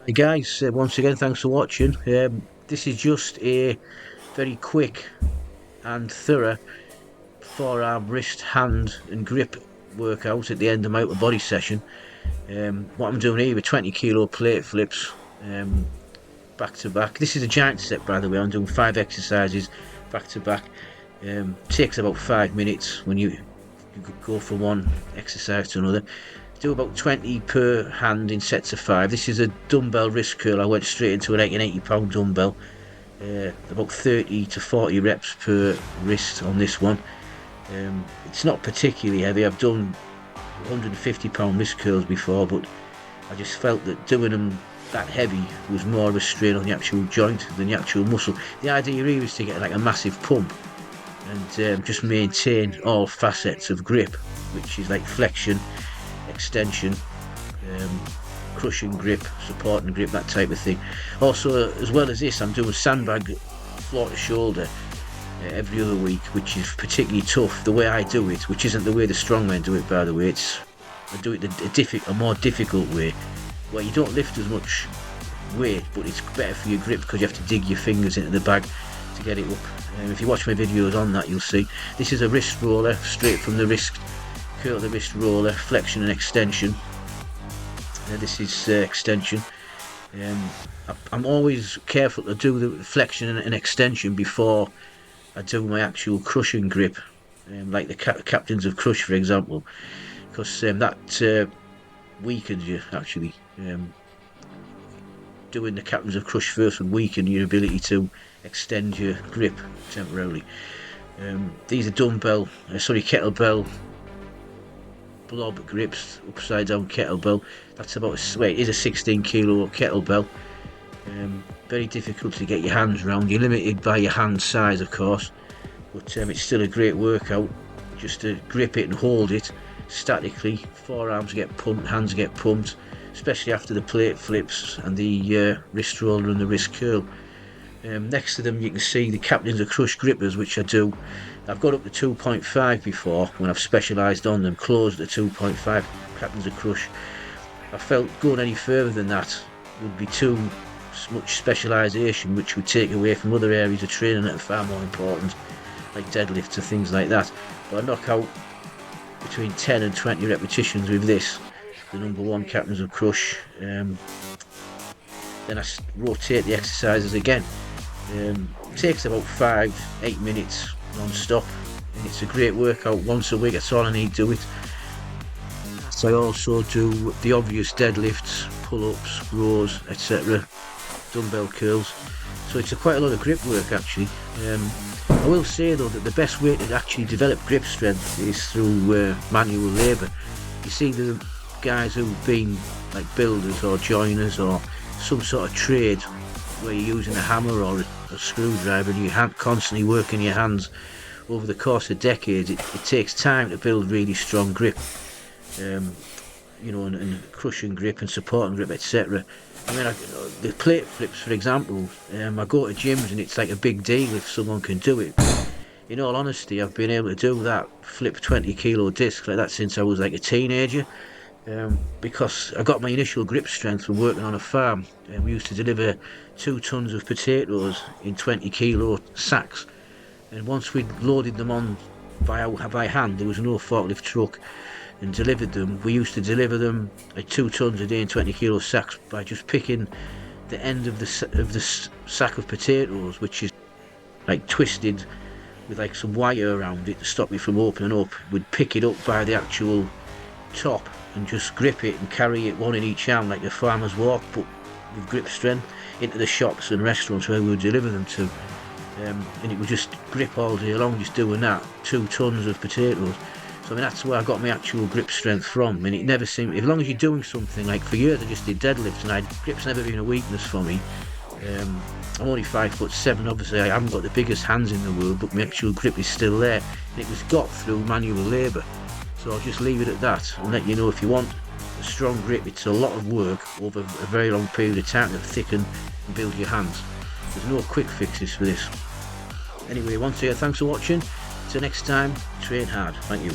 Hey guys, once again, thanks for watching. This is just a very quick and thorough forearm, wrist, hand, and grip workout at the end of my upper body session. What I'm doing here with 20 kilo plate flips, back to back. This is a giant set, by the way. I'm doing 5 exercises back to back. Takes about 5 minutes when you go from one exercise to another. Do about 20 per hand in sets of 5. This is a dumbbell wrist curl. I went straight into an 80 pound dumbbell. About 30 to 40 reps per wrist on this one. It's not particularly heavy. I've done 150 pound wrist curls before, but I just felt that doing them that heavy was more of a strain on the actual joint than the actual muscle. The idea really is to get like a massive pump and just maintain all facets of grip, which is like flexion, extension, crushing grip, supporting grip, that type of thing. Also, as well as this, I'm doing sandbag floor to shoulder every other week, which is particularly tough. The way I do it, which isn't the way the strongmen do it, by the way, I do it a more difficult way, where you don't lift as much weight, but it's better for your grip because you have to dig your fingers into the bag to get it up. If you watch my videos on that, you'll see this is a wrist roller, straight from the wrist curl, the wrist roller, flexion and extension. This is extension. I'm always careful to do the flexion and extension before I do my actual crushing grip, like the captains of crush, for example, because that weakens you actually. Doing the captains of crush first would weaken your ability to extend your grip temporarily. These are kettlebell blob grips, upside down kettlebell. That's about it is a 16 kilo kettlebell. Very difficult to get your hands around. You're limited by your hand size, of course, but it's still a great workout just to grip it and hold it statically. Forearms get pumped, hands get pumped, especially after the plate flips and the wrist roller and the wrist curl. Next to them you can see the captains of crush grippers, which I do. I've got up to 2.5 before when I've specialised on them, closed at 2.5 captains of crush. I felt going any further than that would be too much specialisation, which would take away from other areas of training that are far more important, like deadlifts and things like that. But I knock out between 10 and 20 repetitions with this, the number 1 captains of crush. Then I rotate the exercises again. It takes about 5-8 minutes non-stop, and it's a great workout once a week. That's all I need to do it. So I also do the obvious deadlifts, pull-ups, rows, etc., dumbbell curls. So it's quite a lot of grip work actually. I will say though that the best way to actually develop grip strength is through manual labour. You see the guys who've been like builders or joiners or some sort of trade where you're using a hammer or a screwdriver and you're constantly working your hands over the course of decades. It takes time to build really strong grip, and crushing grip and supporting grip, etc. I mean, the plate flips, for example, I go to gyms and it's like a big deal if someone can do it. In all honesty, I've been able to do that, flip 20 kilo discs like that since I was like a teenager. Because I got my initial grip strength from working on a farm. We used to deliver 2 tons of potatoes in 20 kilo sacks, and once we'd loaded them on by hand, there was no forklift truck, and delivered them. We used to deliver them like 2 tons a day in 20 kilo sacks by just picking the end of the sack of potatoes, which is like twisted with like some wire around it to stop it from opening up. We'd pick it up by the actual top and just grip it and carry it, one in each hand, like a farmer's walk, but with grip strength, into the shops and restaurants where we would deliver them to. And it would just grip all day long, just doing that, 2 tons of potatoes. So I mean, that's where I got my actual grip strength from. And it never seemed, as long as you're doing something, like for years I just did deadlifts, and grip's never been a weakness for me. I'm only 5'7", obviously I haven't got the biggest hands in the world, but my actual grip is still there, and it was got through manual labour. So I'll just leave it at that and let you know, if you want a strong grip, it's a lot of work over a very long period of time to thicken and build your hands. There's no quick fixes for this. Anyway, once again, thanks for watching. Till next time, train hard. Thank you.